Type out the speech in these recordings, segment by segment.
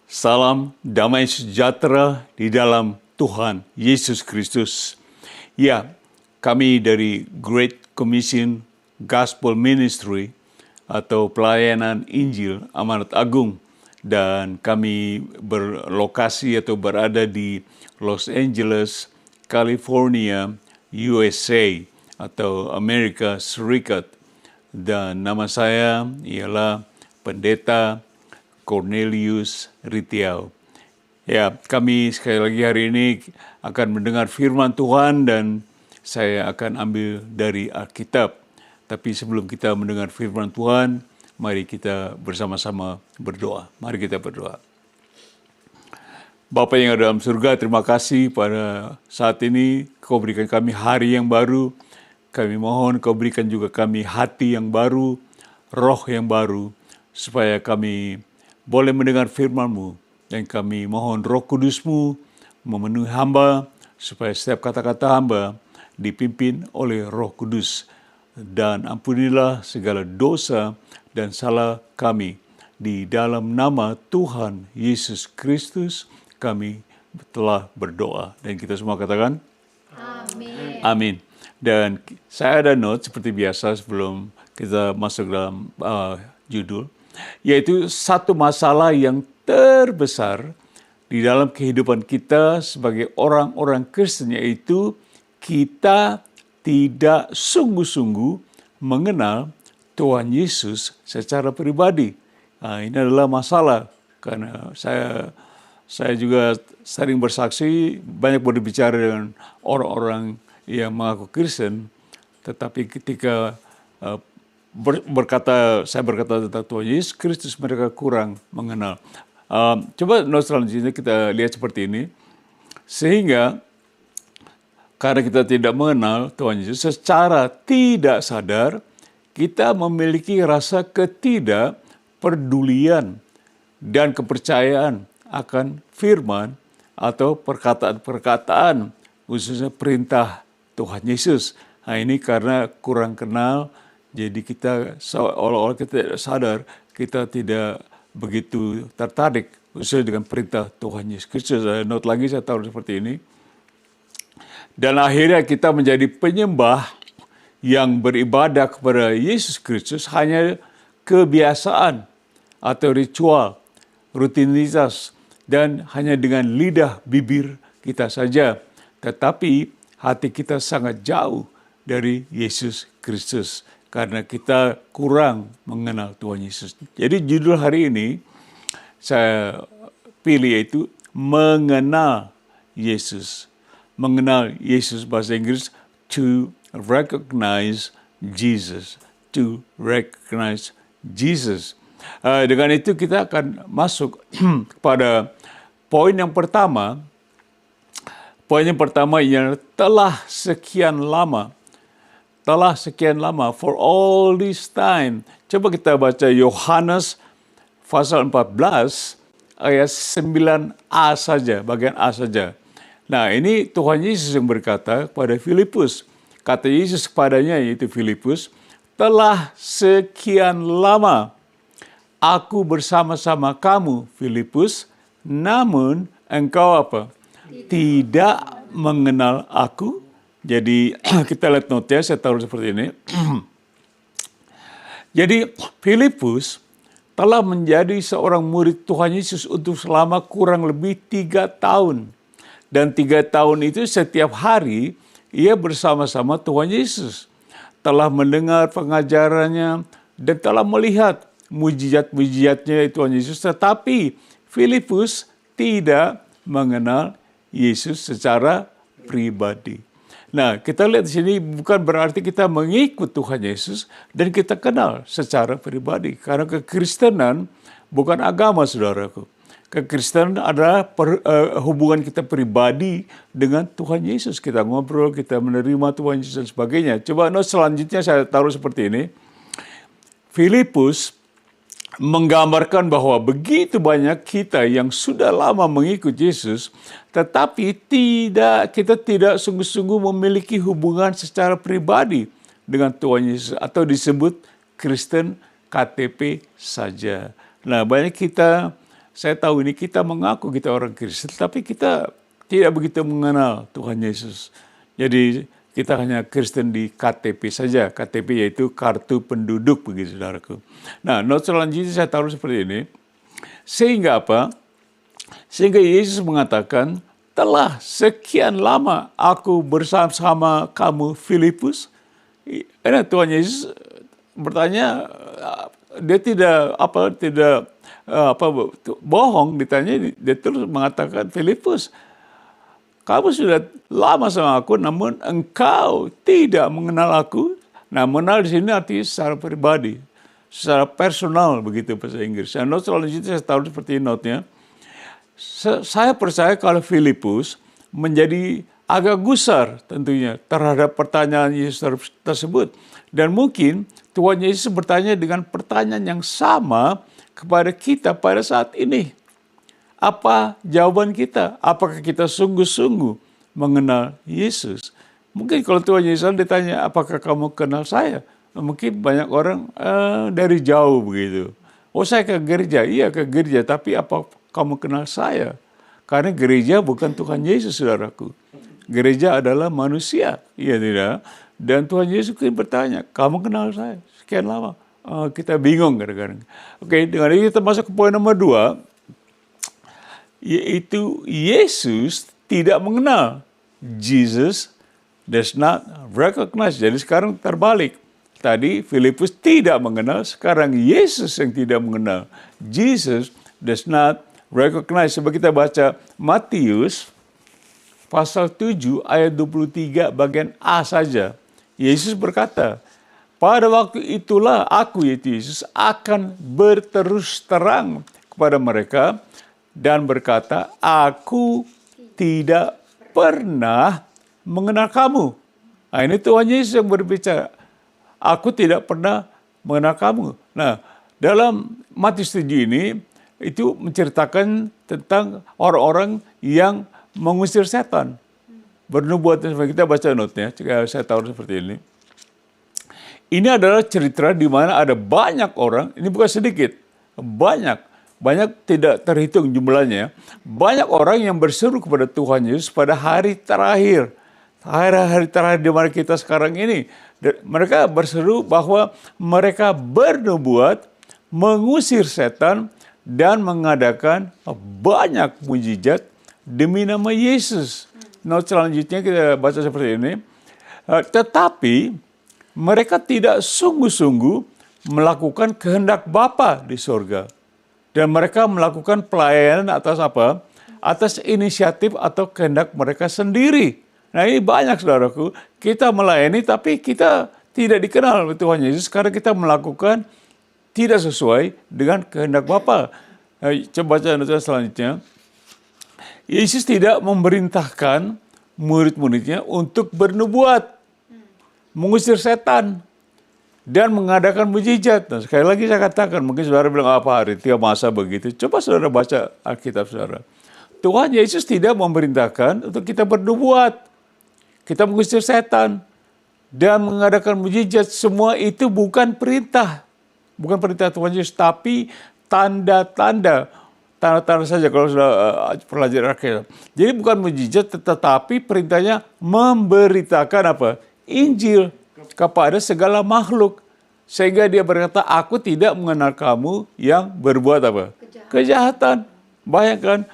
Salam damai sejahtera di dalam Tuhan Yesus Kristus. Ya, kami dari Great Commission Gospel Ministry atau pelayanan Injil Amanat Agung, dan kami berlokasi atau berada di Los Angeles, California, USA atau Amerika Serikat. Dan nama saya ialah Pendeta Cornelius Ritiau. Ya, kami sekali lagi hari ini akan mendengar firman Tuhan dan saya akan ambil dari Alkitab. Tapi sebelum kita mendengar firman Tuhan, mari kita bersama-sama berdoa. Mari kita berdoa. Bapa yang ada dalam surga, terima kasih pada saat ini Kau berikan kami hari yang baru. Kami mohon Kau berikan juga kami hati yang baru, roh yang baru, supaya kami boleh mendengar firman-Mu, dan kami mohon Roh Kudus-Mu memenuhi hamba, supaya setiap kata-kata hamba dipimpin oleh Roh Kudus. Dan ampunilah segala dosa dan salah kami. Di dalam nama Tuhan Yesus Kristus kami telah berdoa. Dan kita semua katakan, Amin. Amin. Dan saya ada note seperti biasa sebelum kita masuk dalam judul, yaitu satu masalah yang terbesar di dalam kehidupan kita sebagai orang-orang Kristen, yaitu kita tidak sungguh-sungguh mengenal Tuhan Yesus secara pribadi. Nah, ini adalah masalah, karena saya juga sering bersaksi, banyak berbicara dengan orang-orang yang mengaku Kristen, tetapi ketika saya berkata tentang Tuhan Yesus Kristus, mereka kurang mengenal. Coba note selanjutnya kita lihat seperti ini. Sehingga karena kita tidak mengenal Tuhan Yesus, secara tidak sadar kita memiliki rasa ketidakpedulian dan kepercayaan akan firman atau perkataan-perkataan, khususnya perintah Tuhan Yesus. Nah, ini karena kurang kenal, jadi kita seolah-olah kita tidak sadar, kita tidak begitu tertarik khususnya dengan perintah Tuhan Yesus Kristus. Note lagi, saya tahu seperti ini. Dan akhirnya kita menjadi penyembah yang beribadah kepada Yesus Kristus hanya kebiasaan atau ritual, rutinitas, dan hanya dengan lidah bibir kita saja. Tetapi hati kita sangat jauh dari Yesus Kristus, karena kita kurang mengenal Tuhan Yesus. Jadi judul hari ini saya pilih yaitu mengenal Yesus. Mengenal Yesus, bahasa Inggris, to recognize Jesus. To recognize Jesus. Dengan itu kita akan masuk kepada poin yang pertama. Poin yang pertama ialah telah sekian lama, for all this time. Coba kita baca Yohanes pasal 14 ayat 9a saja, bagian A saja. Nah, ini Tuhan Yesus yang berkata kepada Filipus. Kata Yesus kepadanya, yaitu Filipus, telah sekian lama aku bersama-sama kamu, Filipus, namun engkau apa? Tidak mengenal aku. Jadi kita lihat notnya, saya taruh seperti ini. Jadi Filipus telah menjadi seorang murid Tuhan Yesus untuk selama kurang lebih 3 tahun. Dan 3 tahun itu setiap hari ia bersama-sama Tuhan Yesus. Telah mendengar pengajarannya dan telah melihat mujizat-mujizatnya Tuhan Yesus. Tetapi Filipus tidak mengenal Yesus secara pribadi. Nah, kita lihat di sini bukan berarti kita mengikut Tuhan Yesus dan kita kenal secara pribadi. Karena kekristenan bukan agama, saudaraku. Kekristenan adalah hubungan kita pribadi dengan Tuhan Yesus. Kita ngobrol, kita menerima Tuhan Yesus dan sebagainya. Coba selanjutnya saya taruh seperti ini. Filipus menggambarkan bahwa begitu banyak kita yang sudah lama mengikut Yesus, tetapi kita tidak sungguh-sungguh memiliki hubungan secara pribadi dengan Tuhan Yesus, atau disebut Kristen KTP saja. Nah, banyak kita saya tahu ini kita mengaku kita orang Kristen, tapi kita tidak begitu mengenal Tuhan Yesus. Jadi kita hanya Kristen di KTP saja. KTP yaitu kartu penduduk, begitu saudaraku. Nah, not selanjutnya saya taruh seperti ini. Sehingga apa? Sehingga Yesus mengatakan, telah sekian lama aku bersama kamu Filipus. Tuhan Yesus bertanya, dia tidak bohong, ditanya, dia terus mengatakan, Filipus, kamu sudah lama sama aku, namun engkau tidak mengenal aku. Nah, mengenal di sini artinya secara pribadi, secara personal, begitu bahasa Inggris. Nah, not selanjutnya saya taruh seperti notnya. Saya percaya kalau Filipus menjadi agak gusar tentunya terhadap pertanyaan Yesus tersebut. Dan mungkin Tuhan Yesus bertanya dengan pertanyaan yang sama kepada kita pada saat ini. Apa jawaban kita? Apakah kita sungguh-sungguh mengenal Yesus? Mungkin kalau Tuhan Yesus ditanya, apakah kamu kenal saya? Mungkin banyak orang dari jauh begitu. Oh, saya ke gereja. Iya, ke gereja. Tapi apa kamu kenal saya? Karena gereja bukan Tuhan Yesus, saudaraku. Gereja adalah manusia. Iya tidak? Dan Tuhan Yesus bertanya, kamu kenal saya? Sekian lama. Kita bingung kadang-kadang. Oke, dengan ini kita masuk ke poin nomor 2. Yaitu Yesus tidak mengenal. Jesus does not recognize. Jadi sekarang terbalik. Tadi Filipus tidak mengenal, sekarang Yesus yang tidak mengenal. Jesus does not recognize. Coba kita baca Matius pasal 7 ayat 23 bagian A saja. Yesus berkata, pada waktu itulah aku, yaitu Yesus, akan berterus terang kepada mereka dan berkata, aku tidak pernah mengenal kamu. Nah, ini Tuhan Yesus yang berbicara. Aku tidak pernah mengenal kamu. Nah, dalam Matius 7 ini, itu menceritakan tentang orang-orang yang mengusir setan. Bernubuat, kita baca notnya, saya tahu seperti ini. Ini adalah cerita di mana ada banyak orang, ini bukan sedikit, banyak tidak terhitung jumlahnya. Banyak orang yang berseru kepada Tuhan Yesus pada hari terakhir. Hari terakhir di mana kita sekarang ini. Mereka berseru bahwa mereka bernubuat, mengusir setan, dan mengadakan banyak mujizat demi nama Yesus. Nah, selanjutnya kita baca seperti ini. Tetapi mereka tidak sungguh-sungguh melakukan kehendak Bapa di surga. Dan mereka melakukan pelayanan atas apa? Atas inisiatif atau kehendak mereka sendiri. Nah, ini banyak, saudaraku. Kita melayani tapi kita tidak dikenal oleh Tuhan Yesus karena kita melakukan tidak sesuai dengan kehendak Bapa. Coba baca nota selanjutnya. Yesus tidak memerintahkan murid-muridnya untuk bernubuat, mengusir setan, dan mengadakan mujizat. Nah, sekali lagi saya katakan, mungkin saudara bilang apa hari 3 masa begitu. Coba saudara baca Alkitab saudara. Tuhan Yesus tidak memerintahkan untuk kita bernubuat, kita mengusir setan, dan mengadakan mujizat. Semua itu bukan perintah. Bukan perintah Tuhan Yesus, tapi tanda-tanda saja kalau sudah pelajaran Alkitab. Jadi bukan mujizat, tetapi perintahnya memberitakan apa? Injil kepada segala makhluk. Sehingga dia berkata, aku tidak mengenal kamu yang berbuat apa? Kejahatan. Bayangkan,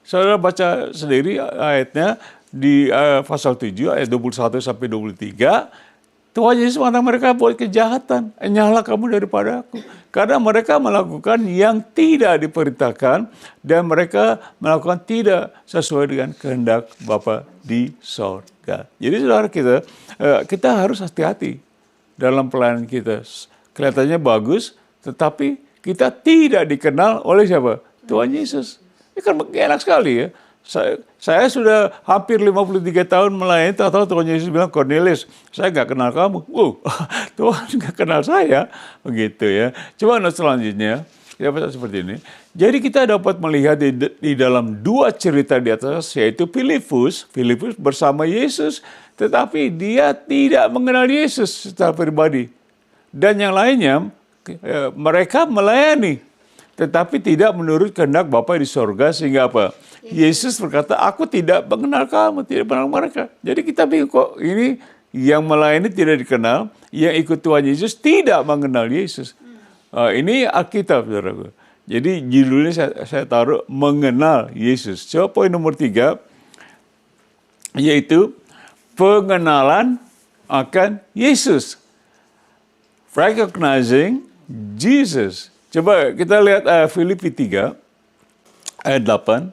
saudara baca sendiri ayatnya di pasal 7 ayat 21 sampai 23. Tuhan Yesus mengatakan mereka buat kejahatan. Nyala kamu daripada aku. Karena mereka melakukan yang tidak diperintahkan dan mereka melakukan tidak sesuai dengan kehendak Bapa di sorga. Jadi saudara kita harus hati-hati dalam pelayanan kita. Kelihatannya bagus, tetapi kita tidak dikenal oleh siapa? Tuhan Yesus. Ini kan enak sekali ya. Saya sudah hampir 53 tahun melayani, tahu Tuhan Yesus bilang, Cornelius, saya nggak kenal kamu. Tuhan nggak kenal saya. Begitu ya. Coba selanjutnya, kita baca seperti ini. Jadi kita dapat melihat di dalam 2 cerita di atas, yaitu Filipus bersama Yesus, tetapi dia tidak mengenal Yesus secara pribadi. Dan yang lainnya, mereka melayani. tetapi tidak menurut kehendak Bapa di sorga, sehingga apa? Yesus berkata, aku tidak mengenal kamu, tidak mengenal mereka. Jadi kita bingung, kok ini yang melayani tidak dikenal, yang ikut Tuhan Yesus tidak mengenal Yesus. Ini Alkitab, saudaraku. Jadi judulnya saya taruh mengenal Yesus. Coba poin nomor 3, yaitu pengenalan akan Yesus. Recognizing Jesus. Coba kita lihat Filipi 3 ayat 8.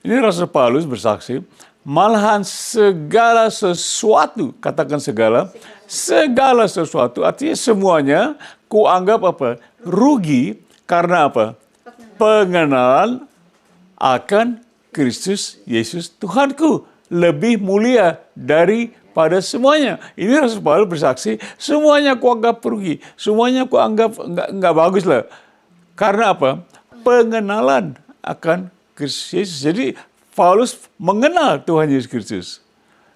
Ini Rasul Paulus bersaksi, malahan segala sesuatu, katakan segala sesuatu, artinya semuanya kuanggap apa? Rugi, karena apa? Pengenalan akan Kristus Yesus Tuhanku lebih mulia daripada semuanya. Ini Rasul Paulus bersaksi, semuanya kuanggap rugi, semuanya kuanggap enggak bagus lah. Karena apa? Pengenalan akan Kristus Yesus. Jadi Paulus mengenal Tuhan Yesus Kristus.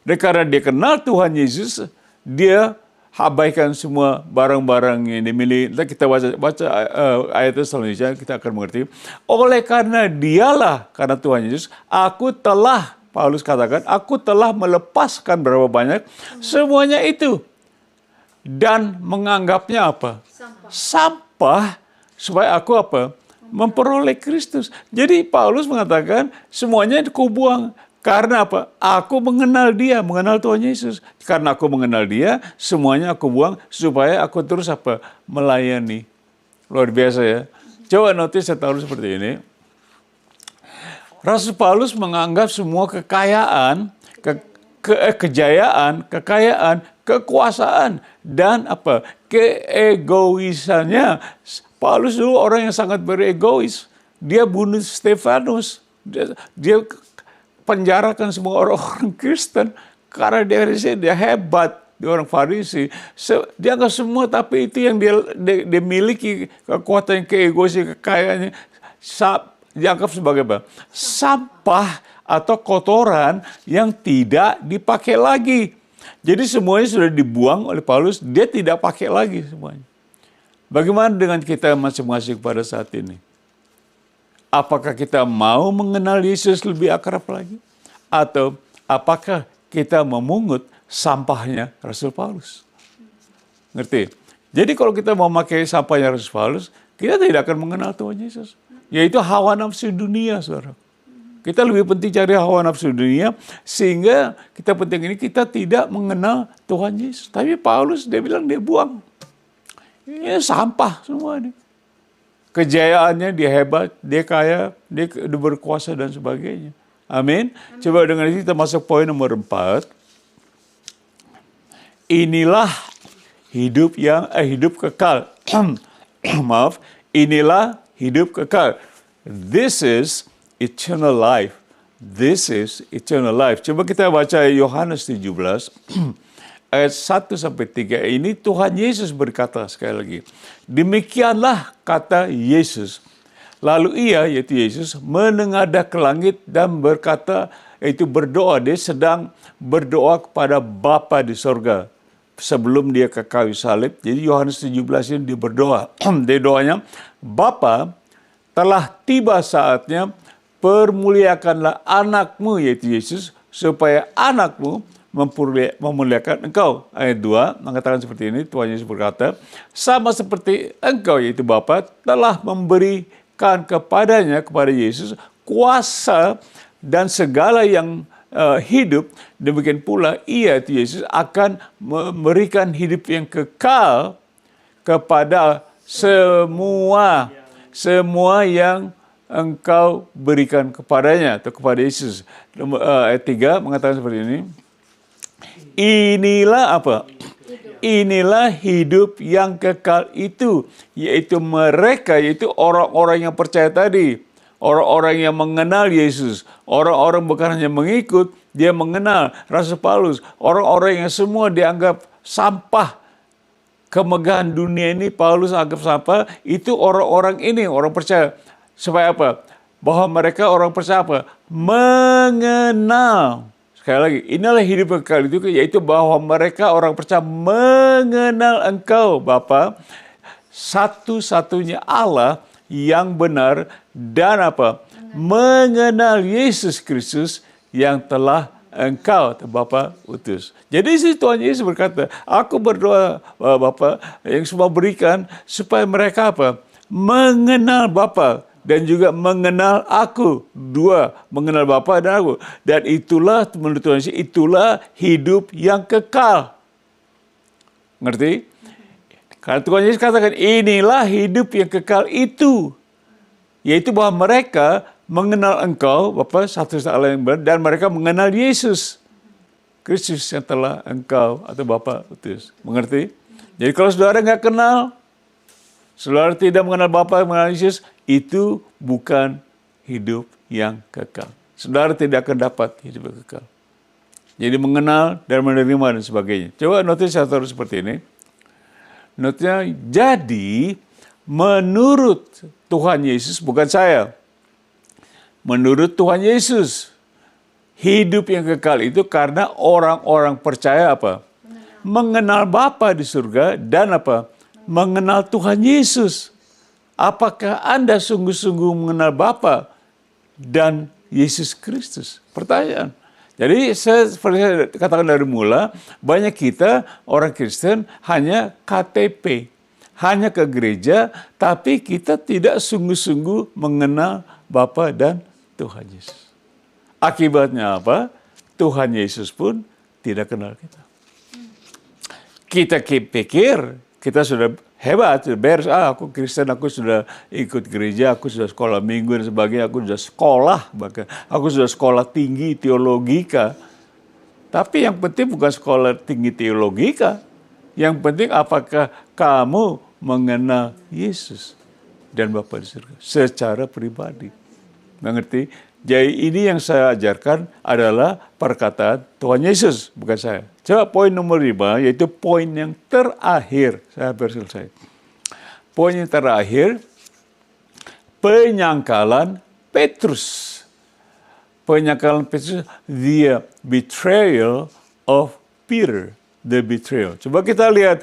Dan karena dia kenal Tuhan Yesus, dia abaikan semua barang-barang yang dimiliki. Kita baca ayat selanjutnya, kita akan mengerti. Oleh karena dialah, karena Tuhan Yesus, Paulus katakan, aku telah melepaskan berapa banyak, semuanya itu. Dan menganggapnya apa? Sampah, supaya aku apa? Memperoleh Kristus. Jadi Paulus mengatakan, semuanya aku buang. Karena apa? Aku mengenal dia, mengenal Tuhan Yesus. Karena aku mengenal dia, semuanya aku buang, supaya aku terus apa? Melayani. Luar biasa ya. Coba notice saya taruh seperti ini. Rasul Paulus menganggap semua kekayaan, kejayaan, kekayaan, kekuasaan, dan apa? Keegoisannya. Paulus dulu orang yang sangat beregois. Dia bunuh Stefanus. Dia penjarakan semua orang-orang Kristen karena dia hebat, dia orang Farisi. Dia anggap semua, tapi itu yang dia miliki, kekuatan, keegoisan, kekayaannya, dianggap sebagai apa? Sampah atau kotoran yang tidak dipakai lagi. Jadi semuanya sudah dibuang oleh Paulus, dia tidak pakai lagi semuanya. Bagaimana dengan kita masing-masing pada saat ini? Apakah kita mau mengenal Yesus lebih akrab lagi? Atau apakah kita memungut sampahnya Rasul Paulus? Ngerti? Jadi kalau kita mau pakai sampahnya Rasul Paulus, kita tidak akan mengenal Tuhan Yesus. Yaitu hawa nafsu dunia, saudara. Kita lebih penting cari hawa nafsu dunia, sehingga kita tidak mengenal Tuhan Yesus. Tapi Paulus, dia bilang dia buang. Ini sampah semua ini. Kejayaannya, dia hebat, dia kaya, dia berkuasa dan sebagainya. Amin. Coba dengan itu kita masuk poin nomor 4. Inilah hidup kekal. Maaf, inilah hidup kekal. This is eternal life. This is eternal life. Coba kita baca Yohanes 17. Ayat 1-3, ini Tuhan Yesus berkata sekali lagi. Demikianlah kata Yesus. Lalu ia, yaitu Yesus, menengadah ke langit dan berkata, yaitu berdoa. Dia sedang berdoa kepada Bapa di sorga sebelum dia ke kayu salib. Jadi Yohanes 17 ini dia berdoa. Dia doanya, Bapa, telah tiba saatnya, permuliakanlah anakmu, yaitu Yesus, supaya anakmu memuliakan engkau. Ayat 2 mengatakan seperti ini, Tuhan Yesus berkata, sama seperti engkau, yaitu Bapa, telah memberikan kepada Yesus kuasa dan segala yang hidup, demikian pula ia, yaitu Yesus, akan memberikan hidup yang kekal kepada semua yang engkau berikan kepadanya, atau kepada Yesus. Ayat 3 mengatakan seperti ini, inilah apa? Inilah hidup yang kekal itu, yaitu mereka, yaitu orang-orang yang percaya tadi, orang-orang yang mengenal Yesus, orang-orang bukan hanya mengikut, dia mengenal. Rasul Paulus, orang-orang yang semua dianggap sampah, kemegahan dunia ini Paulus anggap sampah, itu orang-orang ini, orang percaya. Supaya apa? Bahwa mereka orang percaya apa? Mengenal. Sekali lagi, inilah hidup kekal itu, yaitu bahwa mereka orang percaya mengenal engkau, Bapa, satu-satunya Allah yang benar dan apa? Mengenal Yesus Kristus yang telah Engkau Bapa utus. Jadi si Tuhan Yesus berkata, aku berdoa Bapa yang semua berikan supaya mereka apa? Mengenal Bapa dan juga mengenal aku. Dua, mengenal Bapa dan aku. Dan itulah menurut Tuhan Yesus, itulah hidup yang kekal. Ngerti? Karena Tuhan Yesus katakan, inilah hidup yang kekal itu. Yaitu bahwa mereka mengenal Engkau, Bapa, satu-satunya Allah yang benar, dan mereka mengenal Yesus Kristus yang telah Engkau atau Bapa utus. Mengerti? Jadi kalau saudara nggak kenal, saudara tidak mengenal Bapa, mengenal Yesus, itu bukan hidup yang kekal. Saudara tidak akan dapat hidup yang kekal. Jadi mengenal dan menerima dan sebagainya. Coba notis satu seperti ini. Notnya, jadi menurut Tuhan Yesus, bukan saya. Menurut Tuhan Yesus, hidup yang kekal itu karena orang-orang percaya apa? Mengenal Bapa di surga dan apa? Mengenal Tuhan Yesus. Apakah Anda sungguh-sungguh mengenal Bapa dan Yesus Kristus? Pertanyaan. Jadi seperti saya katakan dari mula, banyak kita orang Kristen hanya KTP, hanya ke gereja, tapi kita tidak sungguh-sungguh mengenal Bapa dan Tuhan Yesus. Akibatnya apa? Tuhan Yesus pun tidak kenal kita. Kita pikir kita sudah hebat, sudah beres. Aku Kristen, aku sudah ikut gereja, aku sudah sekolah minggu dan sebagainya, aku sudah sekolah, bahkan aku sudah sekolah tinggi teologika. Tapi yang penting bukan sekolah tinggi teologika. Yang penting apakah kamu mengenal Yesus dan Bapa di surga secara pribadi. Mengerti? Jadi ini yang saya ajarkan adalah perkataan Tuhan Yesus, bukan saya. Coba poin nomor 5, yaitu poin yang terakhir. Saya hampir selesai. Poin yang terakhir, penyangkalan Petrus. Penyangkalan Petrus, the betrayal of Peter. The betrayal. Coba kita lihat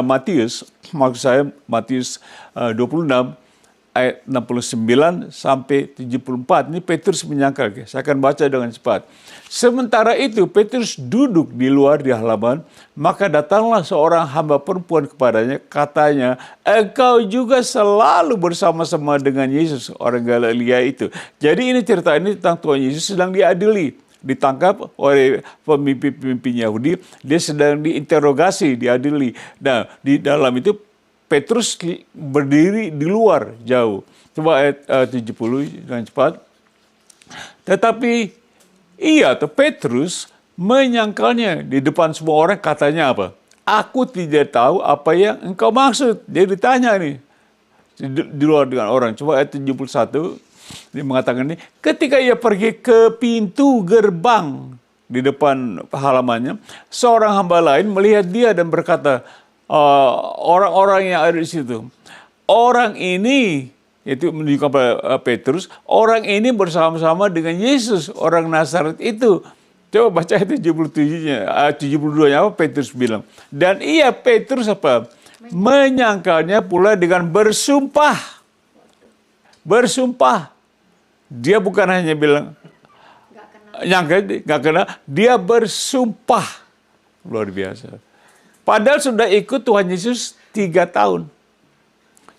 Matius, maksud saya Matius 26, ayat 69 sampai 74. Ini Petrus menyangkal. Saya akan baca dengan cepat. Sementara itu Petrus duduk di luar di halaman, maka datanglah seorang hamba perempuan kepadanya, katanya, engkau juga selalu bersama-sama dengan Yesus, orang Galilea itu. Jadi ini cerita ini tentang Tuhan Yesus sedang diadili. Ditangkap oleh pemimpin-pemimpin Yahudi, dia sedang diinterogasi, diadili. Nah, di dalam itu Petrus berdiri di luar jauh. Coba ayat 70 dengan cepat. Tetapi Petrus menyangkalnya di depan semua orang, katanya apa? Aku tidak tahu apa yang engkau maksud. Dia ditanya nih di luar dengan orang. Coba ayat 71. Dia mengatakan ini, ketika ia pergi ke pintu gerbang di depan halamannya, seorang hamba lain melihat dia dan berkata, orang-orang yang ada di situ, orang ini, itu menunjukkan kepada Petrus, orang ini bersama-sama dengan Yesus, orang Nazaret itu. Coba baca itu 77-nya, 72-nya apa Petrus bilang. Dan Petrus apa? Menyangkalnya pula dengan bersumpah. Bersumpah. Dia bukan hanya bilang, nggak kenal, dia bersumpah. Luar biasa. Padahal sudah ikut Tuhan Yesus 3 tahun.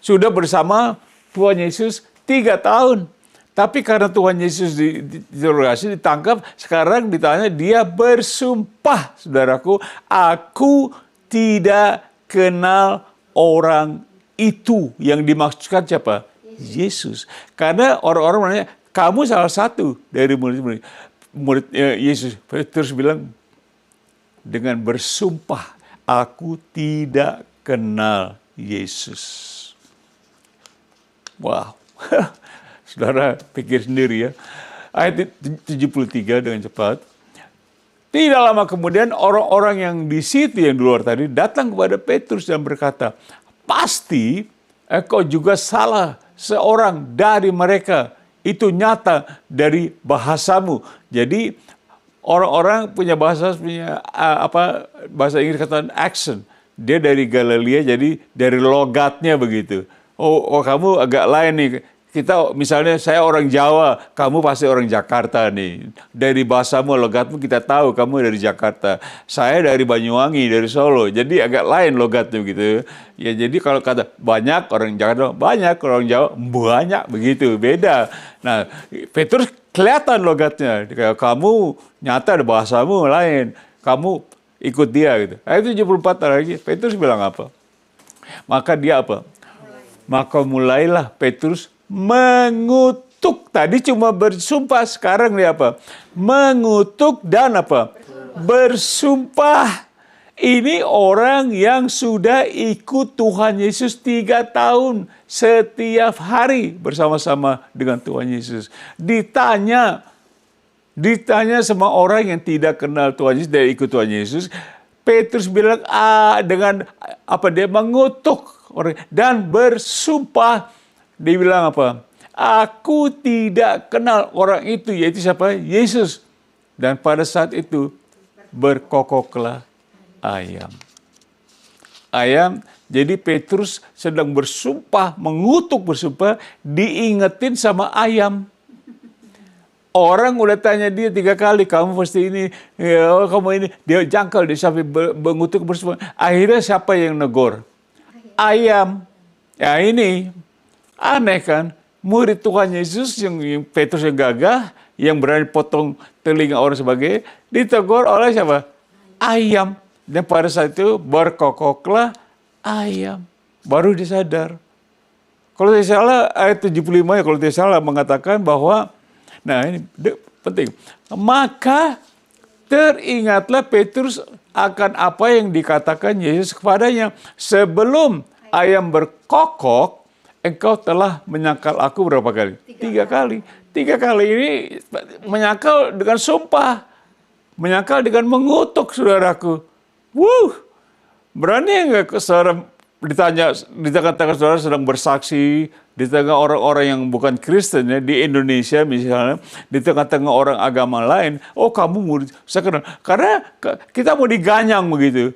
Sudah bersama Tuhan Yesus 3 tahun. Tapi karena Tuhan Yesus diinterogasi, ditangkap, sekarang ditanya, dia bersumpah, saudaraku, aku tidak kenal orang itu. Yang dimaksudkan siapa? Yesus. Karena orang-orang menanya, kamu salah satu dari murid Yesus. Petrus bilang, dengan bersumpah, aku tidak kenal Yesus. Wow. Saudara pikir sendiri ya. Ayat 73 dengan cepat. Tidak lama kemudian orang-orang yang di situ yang di luar tadi datang kepada Petrus dan berkata, pasti engkau juga salah seorang dari mereka. Itu nyata dari bahasamu. Jadi orang-orang punya bahasa bahasa Inggris kata accent. Dia dari Galilea, jadi dari logatnya begitu. oh kamu agak lain nih. Kita misalnya saya orang Jawa, kamu pasti orang Jakarta nih. Dari bahasamu, logatmu kita tahu kamu dari Jakarta. Saya dari Banyuwangi, dari Solo. Jadi agak lain logatnya gitu. Ya jadi kalau kata banyak orang Jakarta, banyak orang Jawa, banyak begitu, beda. Nah, Petrus kelihatan logatnya. Kayak kamu nyata ada bahasamu lain. Kamu ikut dia gitu. Ayat 74 lagi, Petrus bilang apa? Maka dia apa? Maka mulailah Petrus mengutuk. Tadi cuma bersumpah, sekarang dia apa? Mengutuk dan apa? Bersumpah. Ini orang yang sudah ikut Tuhan Yesus 3 tahun. Setiap hari bersama-sama dengan Tuhan Yesus. Ditanya sama orang yang tidak kenal Tuhan Yesus, dia ikut Tuhan Yesus. Petrus bilang dengan apa? Dia mengutuk orang dan bersumpah. Dia bilang apa? Aku tidak kenal orang itu, yaitu siapa? Yesus. Dan pada saat itu berkokoklah ayam. Jadi Petrus sedang bersumpah, mengutuk bersumpah, diingetin sama ayam. Orang udah tanya dia 3 kali, kamu pasti ini, ya, kamu ini. Dia jangkal, dia sampai mengutuk bersumpah. Akhirnya siapa yang negor? Ayam. Ya ini aneh kan? Murid Tuhan Yesus yang Petrus yang gagah, yang berani potong telinga orang sebagai, ditegur oleh siapa? Ayam. Dan pada saat itu berkokoklah ayam. Baru disadar. Kalau tidak salah ayat 75 ya, kalau tidak salah mengatakan bahwa, nah ini penting. Maka teringatlah Petrus akan apa yang dikatakan Yesus kepadanya. Sebelum ayam berkokok, engkau telah menyangkal aku berapa kali? 3 kali. 3 kali ini menyangkal dengan sumpah. Menyangkal dengan mengutuk, saudaraku. Berani enggak saudara ditanya, di tengah-tengah saudara sedang bersaksi, di tengah orang-orang yang bukan Kristen ya, di Indonesia misalnya, di tengah-tengah orang agama lain, oh kamu murid, saya kenal. Karena kita mau diganyang begitu.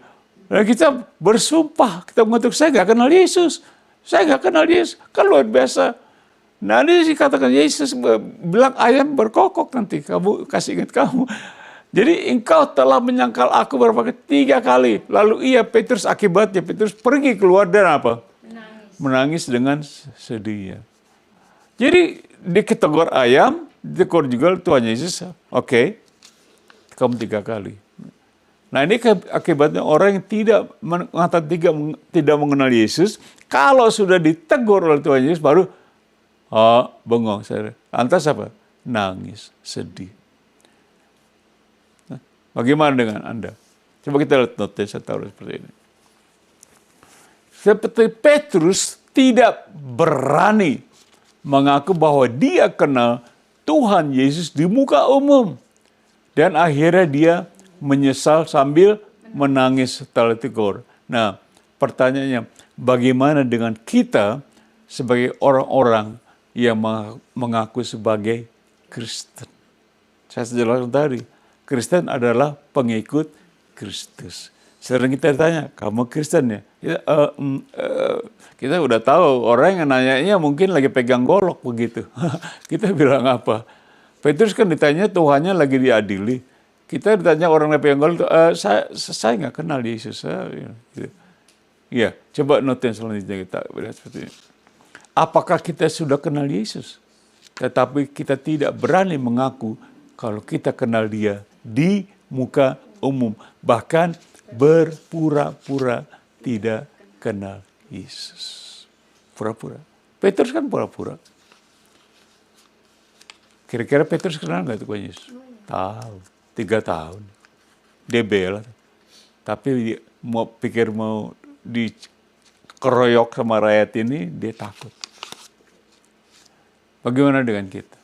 Dan kita bersumpah, kita mengutuk, saya nggak kenal Yesus. Saya nggak kenal Yesus, kan luar biasa. Nah ini dikatakan Yesus bilang ayam berkokok nanti, kamu kasih ingat kamu. Jadi engkau telah menyangkal aku berapa kali? 3 kali. Lalu Petrus akibatnya, Petrus pergi keluar dan apa? Menangis dengan sedih. Jadi diketegur ayam, ditegur juga Tuhan Yesus, oke, kamu 3 kali. Nah ini akibatnya orang yang tidak mengenal Yesus, kalau sudah ditegur oleh Tuhan Yesus baru bengong. Lantas apa? Nangis, sedih. Nah, bagaimana dengan Anda? Coba kita lihat notes saya taruh seperti ini. Seperti Petrus tidak berani mengaku bahwa dia kenal Tuhan Yesus di muka umum. Dan akhirnya dia menyesal sambil menangis setelah ditegur. Nah, pertanyaannya, bagaimana dengan kita sebagai orang-orang yang mengaku sebagai Kristen? Saya jelaskan tadi, Kristen adalah pengikut Kristus. Sering kita ditanya, kamu Kristen ya? Kita udah tahu, orang yang nanyanya mungkin lagi pegang golok begitu. Kita bilang apa? Petrus kan ditanya Tuhannya lagi diadili. Kita ditanya orang yang pegang golok, saya nggak kenal Yesus. Gitu. Ya, coba note yang selanjutnya kita lihat seperti ini. Apakah kita sudah kenal Yesus? Tetapi kita tidak berani mengaku kalau kita kenal Dia di muka umum. Bahkan berpura-pura tidak kenal Yesus. Pura-pura. Petrus kan pura-pura. Kira-kira Petrus kenal nggak Tuhan Yesus? Tahu. 3 tahun. Dia bela. Tapi mau dikeroyok sama rakyat ini, dia takut. Bagaimana dengan kita?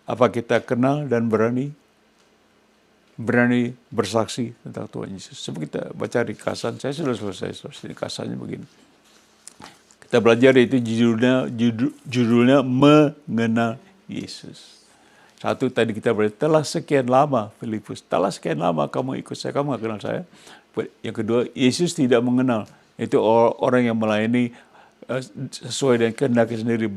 Apa kita kenal dan berani bersaksi tentang Tuhan Yesus? Coba kita baca ringkasan. Saya sudah selesai. Ringkasannya begini. Kita belajar itu judulnya mengenal Yesus. Satu tadi kita belajar, telah sekian lama Filipus, telah sekian lama kamu ikut saya, kamu gak kenal saya. Yang kedua, Yesus tidak mengenal. Itu orang yang melayani sesuai dengan kehendaknya sendiri,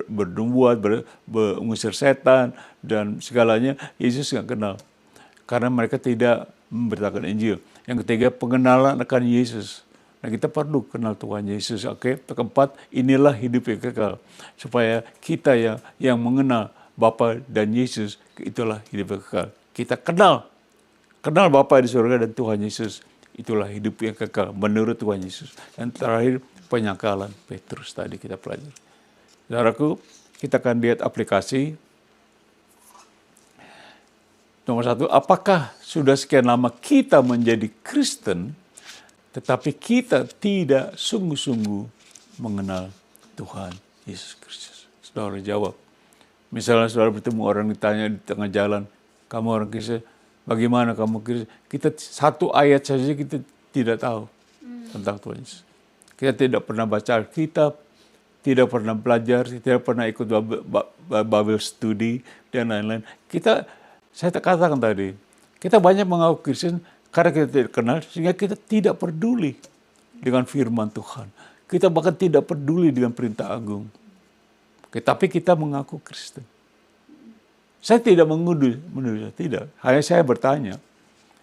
bernubuat, mengusir setan, dan segalanya, Yesus nggak kenal. Karena mereka tidak memberitakan Injil. Yang ketiga, pengenalan akan Yesus. Nah, kita perlu kenal Tuhan Yesus. Oke. Keempat, inilah hidup yang kekal. Supaya kita yang mengenal Bapa dan Yesus, itulah hidup yang kekal. Kita kenal Bapa di surga dan Tuhan Yesus. Itulah hidup yang kekal menurut Tuhan Yesus. Dan terakhir, penyangkalan Petrus tadi kita pelajari. Saudaraku, kita akan lihat aplikasi. Nomor satu, apakah sudah sekian lama kita menjadi Kristen, tetapi kita tidak sungguh-sungguh mengenal Tuhan Yesus Kristus? Saudara jawab. Misalnya saudara bertemu orang, ditanya di tengah jalan, kamu orang Kristen, bagaimana kamu Kristen? Kita satu ayat saja kita tidak tahu tentang Tuhan Yesus. Kita tidak pernah baca Alkitab, tidak pernah belajar, tidak pernah ikut Bible study, dan lain-lain. Saya katakan tadi, kita banyak mengaku Kristen karena kita tidak kenal, sehingga kita tidak peduli dengan firman Tuhan. Kita bahkan tidak peduli dengan perintah agung. Tapi kita mengaku Kristen. Saya tidak menuduh, tidak. Hanya saya bertanya,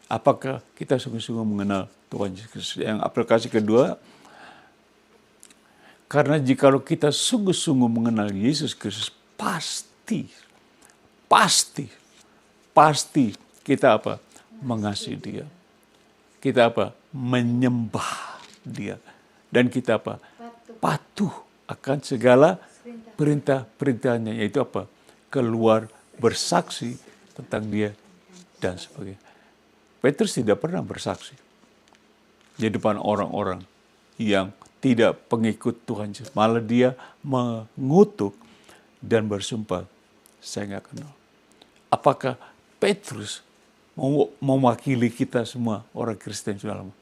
apakah kita sungguh-sungguh mengenal Tuhan Yesus Kristus? Yang aplikasi kedua, karena jikalau kita sungguh-sungguh mengenal Yesus Kristus, pasti kita apa? Mengasihi Dia. Kita apa? Menyembah Dia. Dan kita apa? Patuh akan segala perintah-perintahnya, yaitu apa? Keluar bersaksi tentang Dia dan sebagainya. Petrus tidak pernah bersaksi di depan orang-orang yang tidak pengikut Tuhan Yesus. Malah dia mengutuk dan bersumpah, saya nggak kenal. Apakah Petrus mewakili kita semua orang Kristen sudah lama?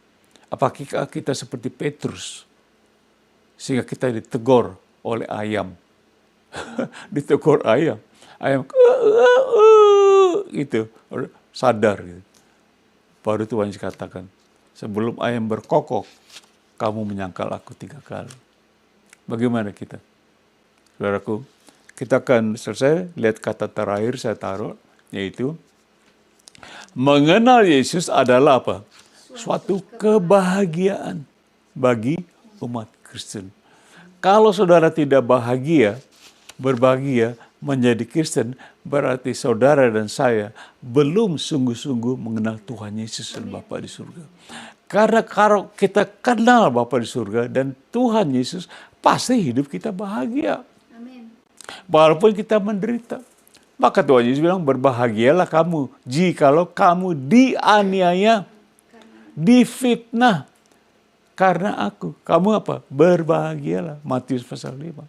Apakah kita seperti Petrus sehingga kita ditegur oleh ayam? Ditegur ayam gitu, sadar gitu. Baru Tuhan Yesus katakan, sebelum ayam berkokok, kamu menyangkal aku 3 kali. Bagaimana kita? Saudaraku, kita akan selesai, lihat kata terakhir saya taruh, yaitu mengenal Yesus adalah apa? Suatu kebahagiaan bagi umat Kristen. Kalau saudara tidak berbahagia menjadi Kristen, berarti saudara dan saya belum sungguh-sungguh mengenal Tuhan Yesus dan Bapa di surga. Karena kalau kita kenal Bapa di surga dan Tuhan Yesus, pasti hidup kita bahagia. Amin. Walaupun kita menderita. Maka Tuhan Yesus bilang, berbahagialah kamu jikalau kamu dianiaya, difitnah karena aku. Kamu apa? Berbahagialah. Matius pasal 5.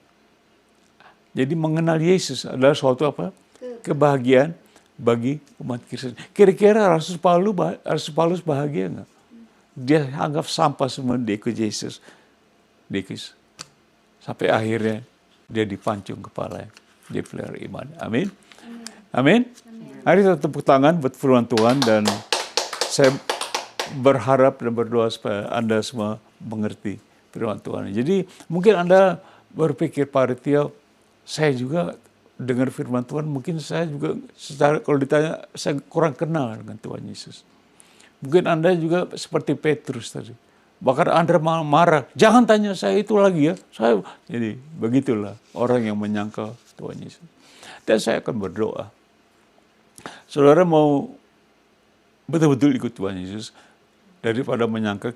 Jadi mengenal Yesus adalah suatu apa? Kebahagiaan bagi umat Kristen. Kira-kira Rasul Paulus bahagia nggak? Dia anggap sampah semua dia ikut Yesus. Sampai akhirnya dia dipancung kepala. Dia pelihara iman. Amin. Amin. Mari kita tepuk tangan buat firman Tuhan, dan saya berharap dan berdoa supaya Anda semua mengerti firman Tuhan. Jadi mungkin Anda berpikir, Pak Ritio, saya juga dengar firman Tuhan, mungkin saya juga kalau ditanya, saya kurang kenal dengan Tuhan Yesus. Mungkin Anda juga seperti Petrus tadi. Bahkan Anda marah, jangan tanya saya itu lagi ya. Jadi begitulah orang yang menyangkal Tuhan Yesus. Dan saya akan berdoa. Saudara mau betul-betul ikut Tuhan Yesus, daripada menyangkal,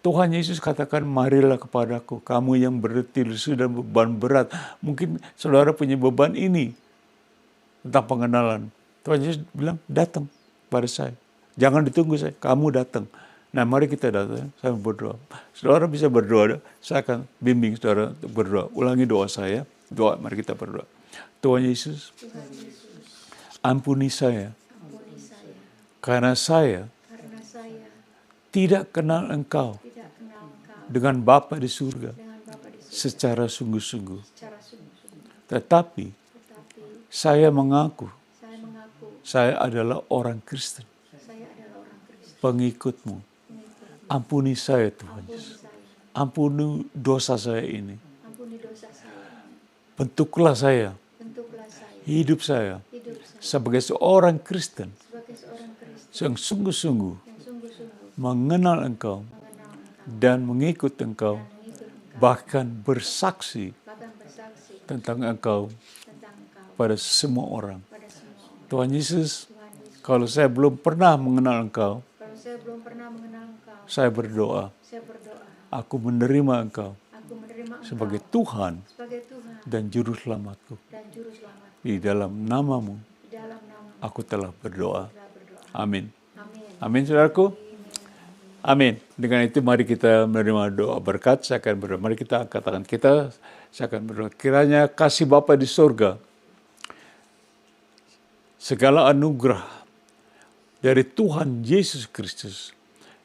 Tuhan Yesus katakan, marilah kepadaku, kamu yang berletih lesu dan beban berat. Mungkin saudara punya beban ini tentang pengenalan. Tuhan Yesus bilang, datang pada saya. Jangan ditunggu saya, kamu datang. Nah, mari kita datang, saya berdoa. Saudara bisa berdoa, saya akan bimbing saudara untuk berdoa. Ulangi doa saya, mari kita berdoa. Tuhan Yesus, ampuni saya, karena saya tidak kenal Engkau dengan Bapa di surga secara sungguh-sungguh. Tetapi saya mengaku saya adalah orang Kristen, pengikut-Mu. Ampuni saya Tuhan Yesus. ampuni dosa saya ini. Ampuni dosa saya. Bentuklah saya, Bentuklah saya. hidup saya Hidup saya sebagai seorang Kristen sebagai seorang Kristen yang sungguh-sungguh yang sungguh-sungguh mengenal Engkau mengenal Engkau dan mengikut Engkau, dan mengikut Engkau, bahkan bersaksi bahkan bersaksi tentang Engkau tentang Engkau pada semua orang. pada semua orang. Tuhan Yesus, Tuhan Yesus, kalau saya belum pernah mengenal Engkau, kalau saya belum pernah mengenal Engkau, saya berdoa, saya berdoa, aku menerima Engkau aku menerima Engkau sebagai Tuhan sebagai Tuhan dan Juru Selamatku. dan Juru Selamat. Di dalam namamu, Di dalam nama aku telah berdoa. telah berdoa. Amin. Amin. Amin, saudaraku. Amin. Dengan itu mari kita menerima doa berkat. Saya akan berdoa. Mari kita angkat tangan kita. Saya akan berdoa. Kiranya kasih Bapa di surga, segala anugerah dari Tuhan Yesus Kristus,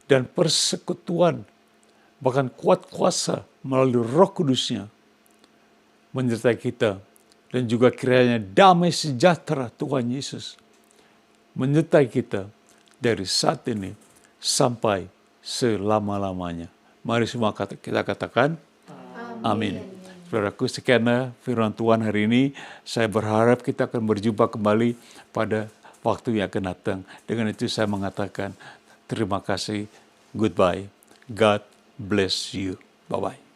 dan persekutuan, bahkan kuat kuasa melalui Roh Kudus-Nya menyertai kita. Dan juga kiranya damai sejahtera Tuhan Yesus menyertai kita dari saat ini sampai selama-lamanya. Mari semua kita katakan amin. Saudaraku, sekian firman Tuhan hari ini. Saya berharap kita akan berjumpa kembali pada waktu yang akan datang. Dengan itu saya mengatakan terima kasih. Goodbye. God bless you. Bye-bye.